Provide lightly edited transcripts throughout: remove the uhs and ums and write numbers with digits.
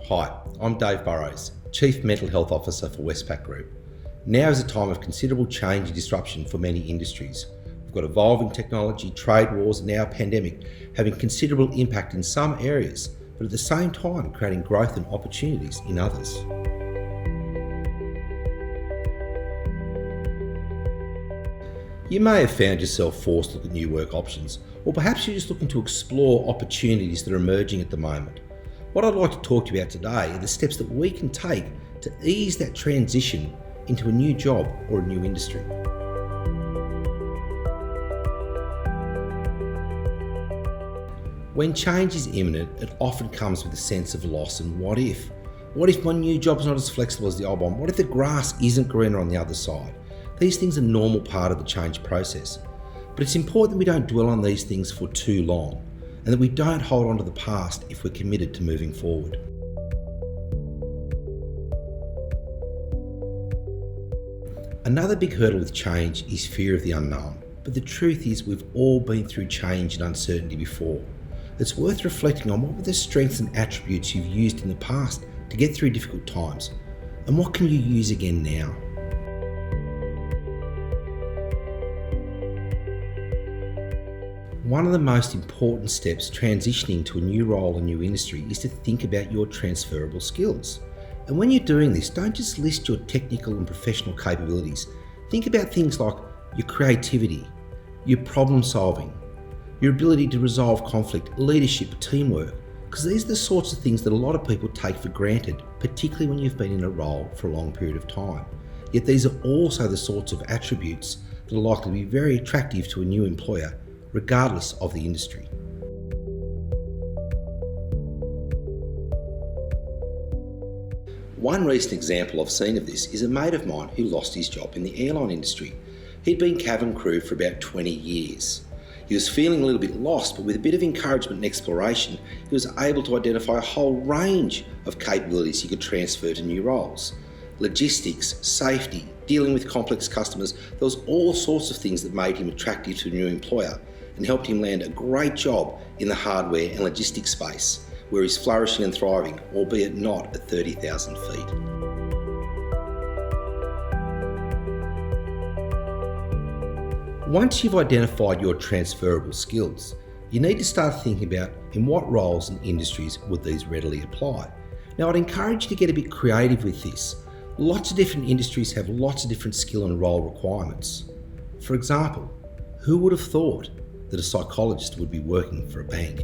Hi, I'm Dave Burroughs, Chief Mental Health Officer for Westpac Group. Now is a time of considerable change and disruption for many industries. We've got evolving technology, trade wars, and now a pandemic having considerable impact in some areas, but at the same time creating growth and opportunities in others. You may have found yourself forced to look at new work options, or perhaps you're just looking to explore opportunities that are emerging at the moment. What I'd like to talk to you about today are the steps that we can take to ease that transition into a new job or a new industry. When change is imminent, it often comes with a sense of loss and what if? What if my new job's not as flexible as the old one? What if the grass isn't greener on the other side? These things are a normal part of the change process. But it's important that we don't dwell on these things for too long, and that we don't hold on to the past if we're committed to moving forward. Another big hurdle with change is fear of the unknown, but the truth is we've all been through change and uncertainty before. It's worth reflecting on what were the strengths and attributes you've used in the past to get through difficult times, and what can you use again now? One of the most important steps transitioning to a new role and new industry is to think about your transferable skills. And when you're doing this, don't just list your technical and professional capabilities. Think about things like your creativity, your problem solving, your ability to resolve conflict, leadership, teamwork, because these are the sorts of things that a lot of people take for granted, particularly when you've been in a role for a long period of time. Yet these are also the sorts of attributes that are likely to be very attractive to a new employer, regardless of the industry. One recent example I've seen of this is a mate of mine who lost his job in the airline industry. He'd been cabin crew for about 20 years. He was feeling a little bit lost, but with a bit of encouragement and exploration, he was able to identify a whole range of capabilities he could transfer to new roles. Logistics, safety, dealing with complex customers, there was all sorts of things that made him attractive to a new employer and helped him land a great job in the hardware and logistics space, where he's flourishing and thriving, albeit not at 30,000 feet. Once you've identified your transferable skills, you need to start thinking about in what roles and industries would these readily apply. Now, I'd encourage you to get a bit creative with this. Lots of different industries have lots of different skill and role requirements. For example, who would have thought that a psychologist would be working for a bank?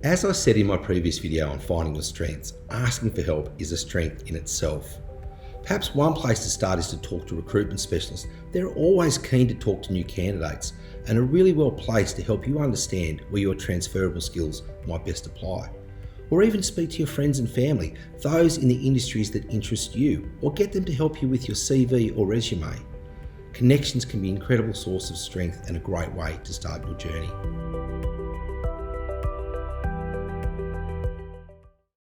As I said in my previous video on finding your strengths, asking for help is a strength in itself. Perhaps one place to start is to talk to recruitment specialists. They're always keen to talk to new candidates and are really well placed to help you understand where your transferable skills might best apply. Or even speak to your friends and family, those in the industries that interest you, or get them to help you with your CV or resume. Connections can be an incredible source of strength and a great way to start your journey.